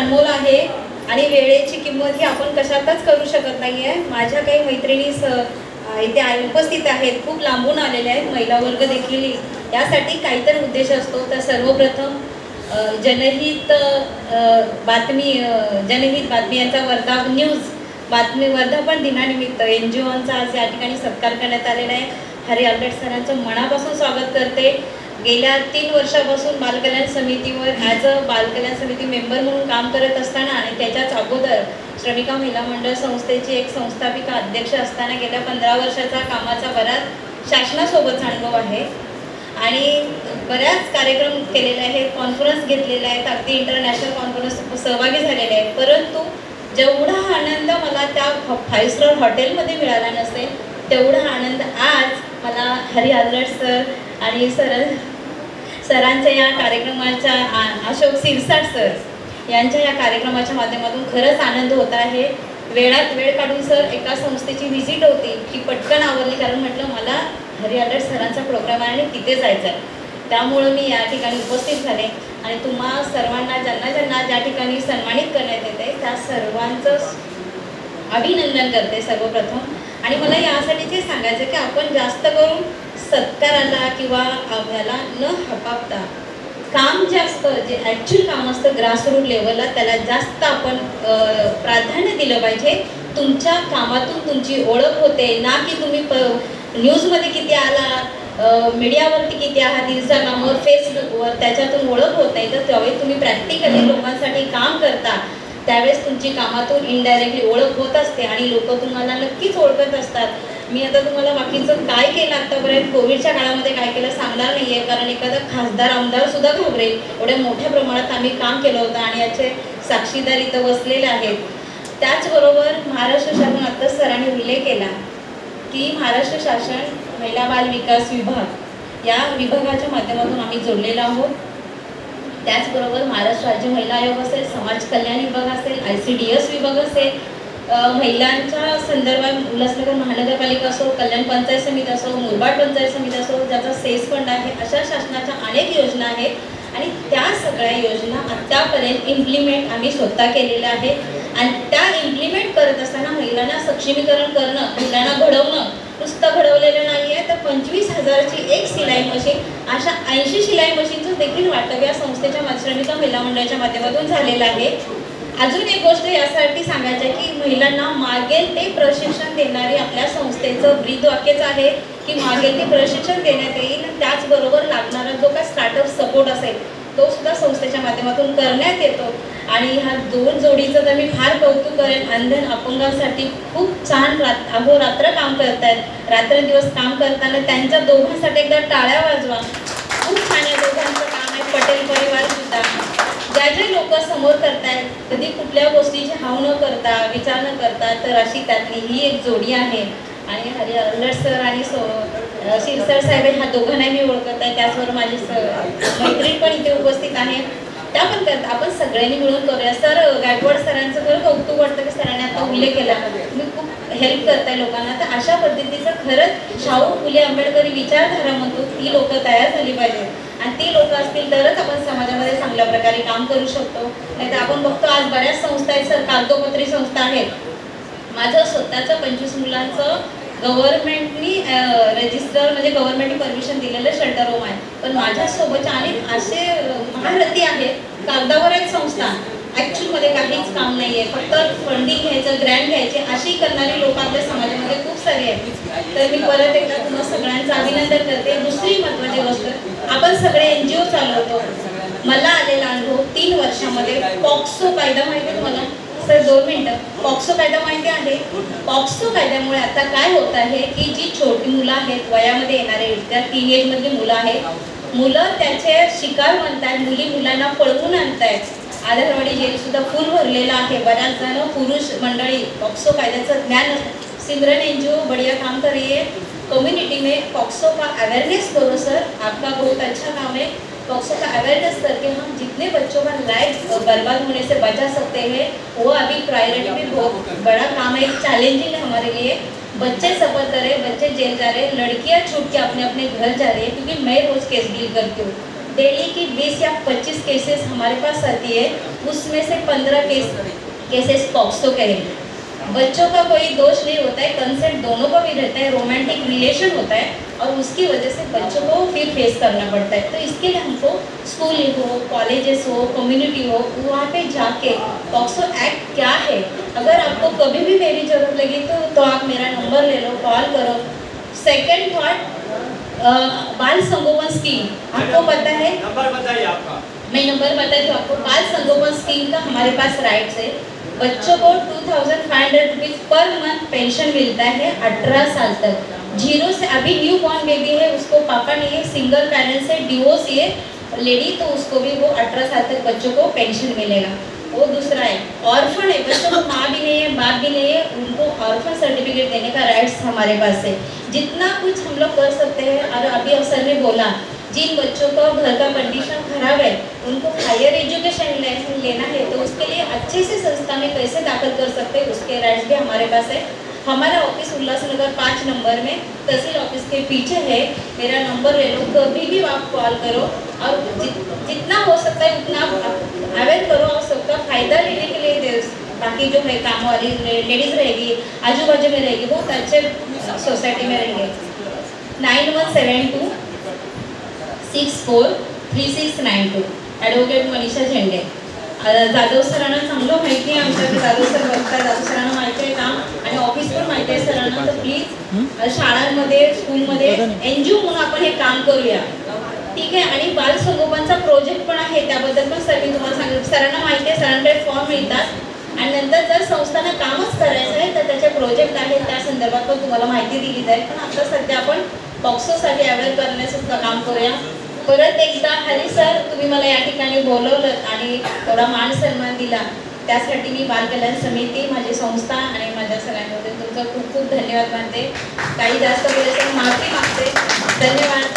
अनमोल आहे आणि वेळेची किंमत ही आपण कशातच करू शकत नाही आहे. माझ्या काही मैत्रिणी इथे उपस्थित आहेत, खूप लांबून आलेल्या आहेत, महिला वर्ग देखील. यासाठी काहीतरी उद्देश असतो. तर सर्वप्रथम जनहित बातमी यांचा वर्धा न्यूज बातमी वर्धापन दिनानिमित्त NGOंचा आज या ठिकाणी सत्कार करण्यात आलेला आहे. हरी आल्बर्ट सरांचं मनापासून स्वागत करते. गेल्या 3 वर्षापासून बालकल्याण समितीवर ॲज अ बालकल्याण समिती मेंबर म्हणून काम करत असताना आणि त्याच्याच अगोदर श्रमिका महिला मंडळ संस्थेची एक संस्थापिका अध्यक्ष असताना गेल्या 15 वर्षाचा कामाचा बराच शासनासोबतचा अनुभव आहे आणि बऱ्याच कार्यक्रम केलेले आहेत, कॉन्फरन्स घेतलेले आहेत, अगदी इंटरनॅशनल कॉन्फरन्स सहभागी झालेले आहेत. परंतु जेवढा आनंद मला त्या 5 स्टार हॉटेलमध्ये मिळाला नसेल तेवढा आनंद आज मला हरी आल्बर्ट सर आणि सरांच्या या कार्यक्रमाच्या अशोक सिरसाट सर यांच्या या कार्यक्रमाच्या माध्यमातून खरंच आनंद होत आहे. वेळात वेळ काढून सर एका संस्थेची व्हिजिट होती की पटकन आवरली, कारण म्हटलं मला हरी आल्बर्ट सरांचा प्रोग्राम आहे आणि तिथे जायचं आहे. त्यामुळं मी या ठिकाणी उपस्थित झाले आणि तुम्हा सर्वांना ज्यांना ज्या ठिकाणी सन्मानित करण्यात येते त्या सर्वांचं अभिनंदन करते सर्वप्रथम. आणि मला यासाठीच सांगायचं की आपण जास्त करून सत्काराला किंवा आपल्याला न हपापता काम जे असतं, जे ॲक्च्युअल काम असतं ग्रासरूट लेवलला, त्याला जास्त आपण प्राधान्य दिलं पाहिजे. तुमच्या कामातून तुमची ओळख होते ना की तुम्ही न्यूजमध्ये किती आला, मीडियावरती किती आहात, इंस्टाग्रामवर, फेसबुकवर, त्याच्यातून ओळख होत नाही. तर त्यावेळी तुम्ही प्रॅक्टिकली लोकांसाठी काम करता त्यावेळेस तुमची कामातून इनडायरेक्टली ओळख होत असते आणि लोक तुम्हाला नक्कीच ओळखत असतात. मी आता तुम्हाला बाकीचं काय केलं आतापर्यंत कोविडच्या काळामध्ये काय केलं सांगणार नाही आहे, कारण एखादा खासदार आमदार सुद्धा घाबरेल एवढ्या मोठ्या प्रमाणात आम्ही काम केलं होतं आणि याचे साक्षीदार इथं बसलेले आहेत. त्याचबरोबर महाराष्ट्र शासन, आता सरांनी उल्लेख केला की महाराष्ट्र शासन महिला बाल विकास विभाग या विभागाच्या माध्यमातून आम्ही जोडलेलो आहोत. त्याचबरोबर महाराष्ट्र राज्य महिला आयोग असेल, समाज कल्याण विभाग असेल, ICDS विभाग असेल, महिलांच्या संदर्भात उल्हासनगर महानगरपालिका असो, कल्याण पंचायत समिती असो, मुरबाड पंचायत समिती असो, ज्याचा सेस फंड आहे, अशा शासनाच्या अनेक योजना आहेत आणि त्या सगळ्या योजना आत्तापर्यंत इम्प्लिमेंट आम्ही स्वतः केलेल्या आहेत. आणि त्या इम्प्लिमेंट करत असताना महिलांना सक्षमीकरण करणं, महिलांना घडवणं, नुसतं घडवलेलं नाही आहे तर 25,000ची एक सिलाई मशीन, अशा 80 शिलाई मशीनचं देखील वाटप या संस्थेच्या श्रमिका महिला मंडळाच्या माध्यमातून झालेलं आहे. अजून एक गोष्ट यासाठी सांगायचं आहे की महिलांना मागेल ते प्रशिक्षण देणारी आपल्या संस्थेचं ब्रीदवाक्यच आहे की मागेल ते प्रशिक्षण देण्यात येईल. त्याचबरोबर लागणारा जो काय स्टार्टअप सपोर्ट असेल तो सुद्धा संस्थेच्या माध्यमातून करण्यात येतो. आणि ह्या 2 जोडीचं तर मी फार कौतुक करेन. अंधन अपंगांसाठी खूप छान अहोरात्र काम करतायत, रात्रंदिवस काम करताना त्यांच्या दोघांसाठी एकदा टाळ्या वाजवा. खूप छान या दोघांचं काम आहे. पटेल परिवार सुद्धा जे लोक समोर करतायत, कधी कुठल्या गोष्टीची हाव न करता, विचार न करता, तर अशी त्यातली ही एक जोडी आहे. आणि हरी आल्बर्ट सर आणि शिरसाट साहेब ह्या दोघांनाही मी ओळखत आहे. त्याचबरोबर माझी मैत्रीण पण इथे उपस्थित आहे, त्या पण करतात. आपण सगळ्यांनी मिळून करूया. सर गायकवाड सरांचं खरं कौतुक वाटतं की सरांनी आता उल्लेख केला, तुम्ही खूप हेल्प करताय लोकांना. तर अशा पद्धतीचं खरंच शाहू फुले आंबेडकरी विचारधारा म्हणतो ती लोक तयार झाली पाहिजे आणि ती लोक असतील तरच आपण समाजामध्ये चांगल्या प्रकारे काम करू शकतो. नाहीतर आपण बघतो आज बऱ्याच संस्था आहेत सर, कागदोपत्री संस्था आहेत. माझं स्वतःचं 25 मुलांचं गव्हर्नमेंटनी रजिस्टर म्हणजे गव्हर्नमेंटनी परमिशन दिलेलं शेल्टर होम आहे, पण माझ्यासोबतच्या अनेक असे महारथी आहेत कागदावर आहेत संस्था, ॲक्च्युअलमध्ये काहीच काम नाही आहे, फक्त फंडिंग घ्यायचं, ग्रँट घ्यायचे अशी करणारी लोक आपल्या समाजामध्ये खूप सारे आहेत. तर मी परत एकदा तुम्हाला सगळ्यांचं अभिनंदन करते. दुसरी महत्त्वाची गोष्ट, आपण सगळे NGO चालवतो. मला आलेला अनुभव 3 वर्षामध्ये पॉक्सो कायदा माहिती आहे तुम्हाला सर? 2 मिनटं. पॉक्सो कायदा माहिती आहे? पॉक्सो कायद्यामुळे आता काय होत आहे की जी छोटी मुलं आहेत, वयामध्ये येणारे त्या टीनेजमधली मुलं आहेत, मुलं त्याचे शिकार बनतायत, मुलांना पळवून आणतायत. आधारवाडी जेल सुद्धा फुल भरलेला आहे. बऱ्याच जण पुरुष मंडळी पॉक्सो कायद्याचं ज्ञान, सिमरन NGO बढ़िया काम कर रही है कम्युनिटी में, पॉक्सो का अवेयरनेस करो सर, आपका बहुत अच्छा काम है. पॉक्सो का अवेयरनेस करके हम जितने बच्चों का लाइफ बर्बाद होने से बचा सकते हैं वो अभी प्रायोरिटी में बहुत बड़ा काम है, चैलेंजिंग है हमारे लिए. बच्चे सफ़र कर रहे, बच्चे जेल जा रहे, लड़कियां छूट के अपने अपने घर जा रही है, क्योंकि मैं रोज़ केस डील करती हूँ. डेली की 20 या 25 केसेस हमारे पास आती है, उसमें से 15 केसेस पॉक्सो के हैं। बच्चों का कोई दोष नहीं होता है, कंसेंट दोनों को भी रहता है, रोमांटिक रिलेशन होता है और उसकी वजह से बच्चों को फिर फेस करना पड़ता है। तो इसके लिए हमको स्कूल हो, कॉलेजेस हो, कम्युनिटी हो, वहाँ पे जाके पॉक्सो एक्ट क्या है, अगर आपको कभी भी मेरी ज़रूरत लगी तो आप मेरा नंबर ले लो, कॉल करो। सेकेंड थॉट, बाल संगोपन स्कीम आपको पता है, नंबर बताइए आपका। मैं नंबर बताती हूँ आपको। बाल संगोपन स्कीम का हमारे पास राइट्स है। बच्चों को 2500 रुपीज पर मंथ पेंशन मिलता है 18 साल तक। जीरो से, अभी न्यू बॉर्न बेबी है, उसको पापा नहीं है, सिंगल पेरेंट्स है, डिवोर्स ये लेडी, तो उसको भी वो 18 साल तक बच्चों को पेंशन मिलेगा। वो दूसरा है, ऑर्फन है, बच्चों को माँ भी नहीं है, बाप भी नहीं है, उनको ऑर्फन सर्टिफिकेट देने का राइट्स हमारे पास है। जितना कुछ हम लोग कर सकते हैं। और अभी सर ने बोला, जिन बच्चों का घर का कंडीशन खराब है, उनको हायर एजुकेशन लेना है, तो उसके लिए अच्छे से संस्था में कैसे दाखिल कर सकते हैं, उसके राइट्स भी हमारे पास है। हमारा ऑफिस उल्लासनगर 5 नंबर में, तहसील ऑफिस के पीछे है। मेरा नंबर ले लो, कभी भी आप कॉल करो और जितना हो सकता है उतना अवेयर करो और सबका फायदा लेने के लिए दे। बाकी जो है काम वाली लेडीज़ रहेगी, आजू बाजू में रहेगी, बहुत अच्छे सोसाइटी में रहेंगे। 9172 643692 ॲडव्होकेट मनीषा झेंडे। जाधव सरांना चांगलं माहिती आहे, आमच्याकडे जाधव सर बघतात, जाधव सरांना माहिती आहे काम आणि ऑफिस पण माहिती आहे सरांना। तर प्लीज शाळांमध्ये, स्कूलमध्ये NGO म्हणून आपण हे काम करूया, ठीक आहे। आणि बाल संगोपनचा प्रोजेक्ट पण आहे, त्याबद्दल पण सर मी तुम्हाला सांगितलं, सरांना माहिती आहे, सरांकडे फॉर्म मिळतात आणि नंतर जर संस्थांना कामच करायचं आहे तर त्याचे प्रोजेक्ट आहेत, त्या संदर्भात पण तुम्हाला माहिती दिली जाईल। पण आता सध्या आपण पॉक्सोसाठी अवेअर करण्याचं काम करूया। परत एकदा हरी सर, तुम्ही मला या ठिकाणी बोलवलं आणि थोडा मान सन्मान दिला, त्यासाठी मी बाल कल्याण समिती, माझी संस्था आणि माझ्या सगळ्यांमध्ये तुमचा खूप खूप धन्यवाद मानते। काही जास्त बोलायचं माफी मागते। धन्यवाद।